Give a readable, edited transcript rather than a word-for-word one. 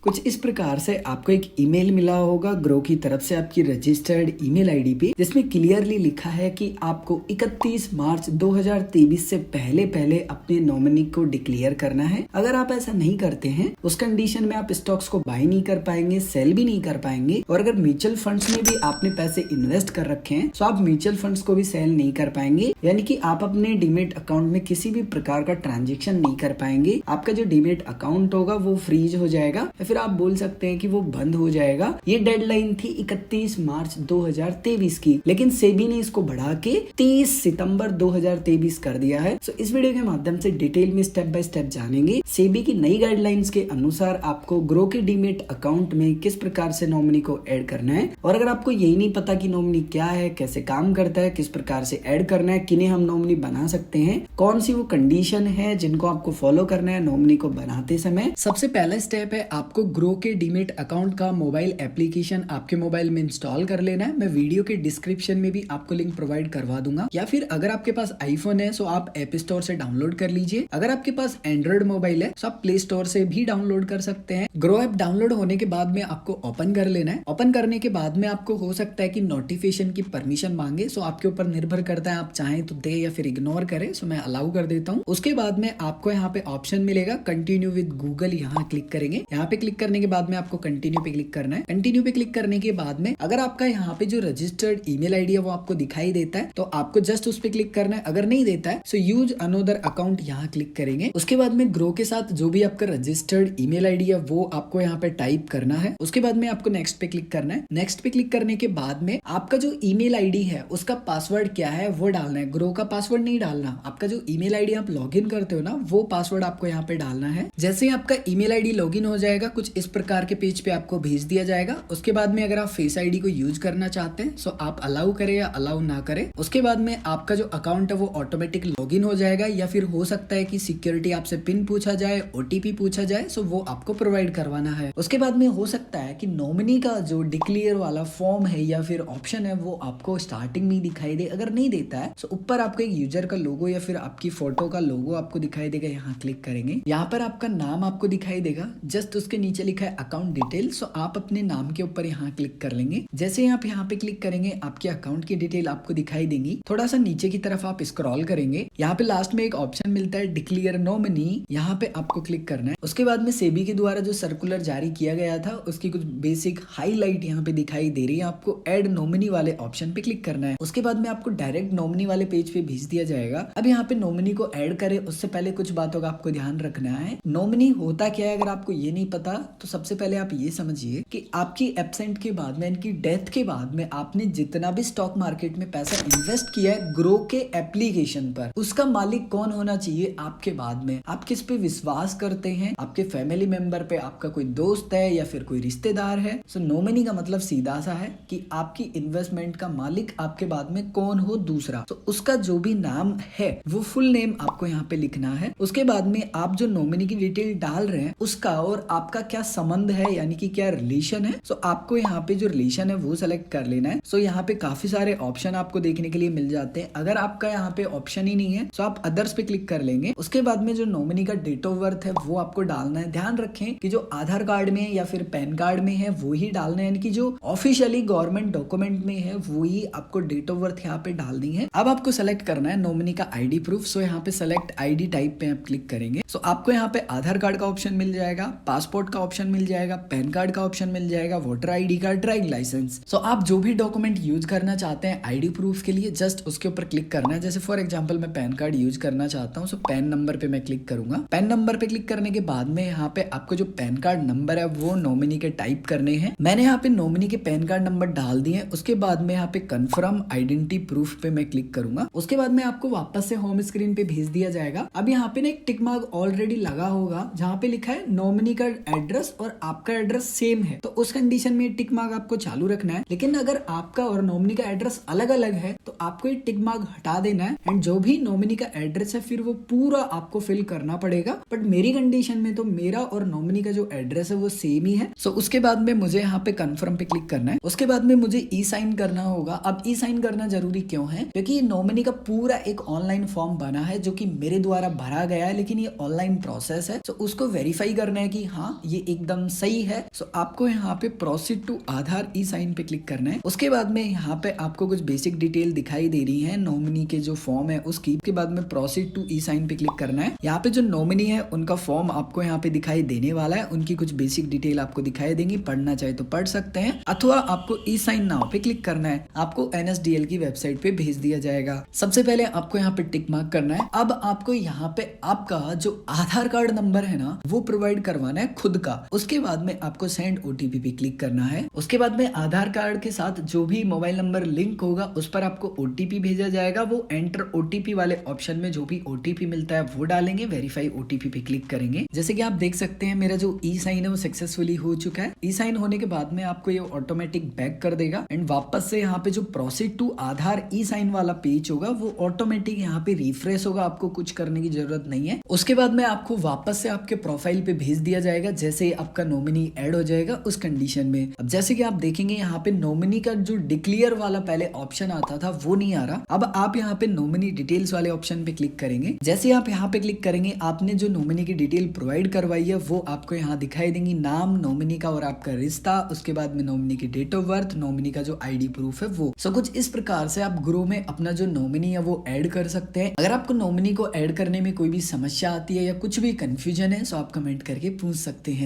कुछ इस प्रकार से आपको एक ईमेल मिला होगा ग्रो की तरफ से आपकी रजिस्टर्ड ईमेल आईडी पे, जिसमें क्लियरली लिखा है कि आपको 31 मार्च 2023 से पहले पहले अपने नॉमिनी को डिक्लेयर करना है। अगर आप ऐसा नहीं करते हैं उस कंडीशन में आप स्टॉक्स को बाय नहीं कर पाएंगे, सेल भी नहीं कर पाएंगे। और अगर म्यूचुअल फंड्स में भी आपने पैसे इन्वेस्ट कर रखे हैं तो आप म्यूचुअल फंड्स को भी सेल नहीं कर पाएंगे, यानी कि आप अपने डीमेट अकाउंट में किसी भी प्रकार का ट्रांजेक्शन नहीं कर पाएंगे। आपका जो डीमेट अकाउंट होगा वो फ्रीज हो जाएगा या फिर आप बोल सकते हैं कि वो बंद हो जाएगा। ये डेडलाइन थी 31 मार्च 2023 की, लेकिन सेबी ने इसको बढ़ा के 30 सितंबर 2023 कर दिया है। तो इस वीडियो के माध्यम से डिटेल में स्टेप बाय स्टेप जानेंगे सेबी की नई गाइडलाइंस के अनुसार आपको ग्रो के डीमेट अकाउंट में किस प्रकार से नॉमिनी को ऐड करना है। और अगर आपको यही नहीं पता कि नॉमिनी क्या है, कैसे काम करता है, किस प्रकार से ऐड करना है, किन्हें हम नॉमिनी बना सकते हैं, कौन सी वो कंडीशन है जिनको आपको फॉलो करना है नॉमिनी को बनाते समय, सबसे पहला स्टेप है आपको ग्रो के डीमेट अकाउंट का मोबाइल एप्लीकेशन आपके मोबाइल में इंस्टॉल कर लेना है। मैं वीडियो के डिस्क्रिप्शन में भी आपको लिंक प्रोवाइड करवा दूंगा, या फिर अगर आपके पास आईफोन है तो आप ऐप स्टोर से डाउनलोड कर लीजिए। अगर आपके पास एंड्रॉइड मोबाइल है तो आप प्ले स्टोर से भी डाउनलोड कर सकते हैं। ग्रो ऐप डाउनलोड होने के बाद में आपको ओपन कर लेना है। ओपन करने के बाद में आपको हो सकता है कि नोटिफिकेशन की परमिशन मांगे, सो आपके ऊपर निर्भर करता है, आप चाहें तो दे या फिर इग्नोर करें। सो मैं अलाउ कर देता हूँ। उसके बाद में आपको यहाँ पे ऑप्शन मिलेगा कंटिन्यू विद गूगल, यहाँ क्लिक करेंगे। यहाँ पे क्लिक करने के बाद में आपको कंटिन्यू पे क्लिक करना है। कंटिन्यू पे क्लिक करने के बाद में अगर आपका यहाँ पे जो रजिस्टर्ड ईमेल आईडी है वो आपको दिखाई देता है तो आपको जस्ट उस पे क्लिक करना है। अगर नहीं देता है सो यूज अनदर अकाउंट यहाँ क्लिक करेंगे। उसके बाद में ग्रो के साथ जो भी आपका रजिस्टर्ड ईमेल आईडी है वो आपको यहाँ पे टाइप करना है। उसके बाद में आपको नेक्स्ट पे क्लिक करना है। नेक्स्ट पे क्लिक करने के बाद में आपका जो ईमेल आईडी है उसका पासवर्ड क्या है वो डालना है। ग्रो का पासवर्ड नहीं डालना, आपका जो ईमेल आईडी आप लॉगिन करते हो ना वो पासवर्ड आपको यहाँ पे डालना है। जैसे ही आपका ईमेल आईडी लॉगिन हो जाएगा कुछ इस प्रकार के पेज पे आपको भेज दिया जाएगा। उसके बाद में अगर आप फेस आईडी को यूज करना चाहते हैं सो आप अलाउ करें या अलाउ ना करें। उसके बाद में आपका जो अकाउंट है वो ऑटोमेटिक लॉगिन हो जाएगा, या फिर हो सकता है कि सिक्योरिटी आपसे पिन पूछा जाए, ओटीपी पूछा जाए, सो वो आपको प्रोवाइड करवाना है। उसके बाद में हो सकता है कि नॉमिनी का जो डिक्लेयर वाला फॉर्म है या फिर ऑप्शन है वो आपको स्टार्टिंग में दिखाई दे। अगर नहीं देता है तो ऊपर आपको एक यूजर का लोगो या फिर आपकी फोटो का लोगो आपको दिखाई देगा, यहाँ क्लिक करेंगे। यहाँ पर आपका नाम आपको दिखाई देगा, जस्ट उसके नीचे लिखा है अकाउंट डिटेल। सो आप अपने नाम के ऊपर यहाँ क्लिक कर लेंगे। जैसे ही आप यहाँ पे क्लिक करेंगे आपके अकाउंट की डिटेल आपको दिखाई देंगी। थोड़ा सा नीचे की तरफ आप स्क्रॉल करेंगे, यहाँ पे लास्ट में एक ऑप्शन मिलता है डिक्लेयर नॉमिनी, यहाँ पे आपको क्लिक करना है। उसके बाद में सेबी के द्वारा जो सर्कुलर जारी किया गया था उसकी कुछ बेसिक हाईलाइट यहाँ पे दिखाई दे रही है। आपको ऐड नॉमिनी वाले ऑप्शन पे क्लिक करना है। उसके बाद में आपको डायरेक्ट नॉमिनी वाले पेज पे भेज दिया जाएगा। अब यहाँ पे नॉमिनी को ऐड करें उससे पहले कुछ बातों का आपको ध्यान रखना है। नॉमिनी होता क्या है अगर आपको ये नहीं पता तो सबसे पहले आप ये समझिए कि आपकी एब्सेंट के बाद में, इनकी डेथ के बाद में आपने जितना भी स्टॉक मार्केट में पैसा इन्वेस्ट किया है ग्रो के एप्लीकेशन पर, उसका मालिक कौन होना चाहिए आपके बाद में। आप किस पे विश्वास करते हैं, आपके फैमिली मेंबर पे, आपका कोई दोस्त है या फिर कोई रिश्तेदार है। सो नॉमिनी का मतलब सीधा सा है कि आपकी इन्वेस्टमेंट का मालिक आपके बाद में कौन हो दूसरा। तो उसका जो भी नाम है वो फुल नेम आपको यहाँ पे लिखना है। उसके बाद में आप जो नॉमिनी की डिटेल डाल रहे हैं उसका और आपका क्या संबंध है, यानी कि क्या रिलेशन है। सो आपको यहाँ पे जो रिलेशन है वो सेलेक्ट कर लेना है। सो यहाँ पे काफी सारे ऑप्शन आपको देखने के लिए मिल जाते हैं। अगर आपका यहाँ पे ऑप्शन ही नहीं है तो आप अदर्स पे क्लिक कर लेंगे। उसके बाद में जो नॉमिनी का डेट ऑफ बर्थ है वो आपको डालना है। ध्यान रखें कि जो आधार कार्ड में या फिर पैन कार्ड में है वो ही डालना है, यानी कि जो ऑफिशियली गवर्नमेंट डॉक्यूमेंट में है वो ही आपको डेट ऑफ बर्थ यहाँ पे डालनी है। अब आपको सेलेक्ट करना है नॉमिनी का आईडी प्रूफ। सो यहाँ पे सेलेक्ट आईडी टाइप पे आप क्लिक करेंगे। सो आपको यहाँ पे आधार कार्ड का ऑप्शन मिल जाएगा, पासपोर्ट का ऑप्शन मिल जाएगा, पैन कार्ड का ऑप्शन मिल जाएगा, voter ID card, driving licence. So आप जो भी डॉक्यूमेंट यूज करना चाहते हैं आईडी प्रूफ के लिए जस्ट उसके ऊपर क्लिक करना है। जैसे फॉर एग्जांपल मैं पैन कार्ड यूज करना चाहता हूँ, सो पैन नंबर पे मैं क्लिक करूंगा। पैन नंबर पे क्लिक करने के बाद में यहाँ पे आपको जो पैन कार्ड नंबर है वो नॉमिनी के टाइप करने हैं। मैंने यहाँ पे नॉमिनी के पैन कार्ड नंबर डाल दिए। उसके बाद में यहाँ पे कंफर्म आइडेंटिटी प्रूफ पे मैं क्लिक करूंगा। उसके बाद में आपको वापस से होम स्क्रीन पे भेज दिया जाएगा। अब यहाँ पे ना एक टिक मार्क ऑलरेडी लगा होगा जहाँ पे लिखा है नॉमिनी का एड्रेस और आपका एड्रेस सेम है, तो उस कंडीशन में टिक मार्क आपको चालू रखना है। लेकिन अगर आपका और नॉमिनी का एड्रेस अलग अलग है तो आपको ये टिक मार्क हटा देना है एंड जो भी नॉमिनी का एड्रेस है फिर वो पूरा आपको फिल करना पड़ेगा। बट मेरी कंडीशन में तो मेरा और नॉमिनी का जो एड्रेस है वो सेम ही है। सो उसके बाद में मुझे यहाँ पे कंफर्म पे क्लिक करना है। उसके बाद में मुझे ई साइन करना होगा। अब ई साइन करना जरूरी क्यों है, क्योंकि नॉमिनी का पूरा एक ऑनलाइन फॉर्म बना है जो कि मेरे द्वारा भरा गया है, लेकिन ये ऑनलाइन प्रोसेस है। तो उसको वेरीफाई करना है कि हाँ ये एकदम सही है। सो आपको यहाँ पे proceed to Aadhaar e sign पे क्लिक करना है। उसके बाद में यहाँ पे आपको कुछ बेसिक डिटेल दिखाई दे रही है नॉमिनी के जो फॉर्म है उसकी। के बाद में प्रोसीड टू ई साइन पे क्लिक करना है। यहाँ पे जो नॉमिनी है उनका फॉर्म आपको यहाँ पे दिखाई देने वाला है, उनकी कुछ बेसिक डिटेल आपको दिखाई देंगी, पढ़ना चाहे तो पढ़ सकते हैं, अथवा आपको ई साइन नाउ पे क्लिक करना है। आपको NSDL की वेबसाइट पे भेज दिया जाएगा। सबसे पहले आपको यहाँ पे टिक मार्क करना है। अब आपको यहाँ पे आपका जो आधार कार्ड नंबर है ना वो प्रोवाइड करवाना है खुद का। उसके बाद में आपको सेंड OTP पे क्लिक करना है। उसके बाद में आधार कार्ड के साथ जो भी मोबाइल नंबर लिंक होगा उस पर आपको OTP भेजा जाएगा। वो एंटर OTP वाले ऑप्शन में जो भी OTP मिलता है वो डालेंगे, वेरीफाई OTP पे क्लिक करेंगे। जैसे कि आप देख सकते हैं मेरा जो ई साइन है वो सक्सेसफुली हो चुका है। ई साइन होने के बाद में आपको ये ऑटोमेटिक बैक कर देगा एंड वापस से यहाँ पे जो proceed to Aadhaar e sign वाला पेज होगा वो ऑटोमेटिक यहाँ पे रिफ्रेश होगा, आपको कुछ करने की जरूरत नहीं है। उसके बाद में आपको वापस से आपके प्रोफाइल पे भेज दिया जाएगा जैसे आपका नॉमिनी ऐड हो जाएगा उस कंडीशन में। अब जैसे कि आप देखेंगे यहाँ पे नॉमिनी का जो डिक्लेयर वाला पहले ऑप्शन आता था वो नहीं आ रहा। अब आप यहाँ पे नॉमिनी डिटेल्स वाले ऑप्शन पे क्लिक करेंगे। जैसे आप यहाँ पे क्लिक करेंगे आपने जो नॉमिनी की डिटेल प्रोवाइड करवाई है वो आपको यहाँ दिखाई देंगी, नाम नॉमिनी का और आपका रिश्ता, उसके बाद में नॉमिनी की डेट ऑफ बर्थ, नॉमिनी का जो ID प्रूफ है वो। सो कुछ इस प्रकार से आप ग्रो में अपना जो नॉमिनी है वो ऐड कर सकते हैं। अगर आपको नॉमिनी को ऐड करने में कोई भी समस्या आती है या कुछ भी कंफ्यूजन है तो आप कमेंट करके पूछ सकते हैं।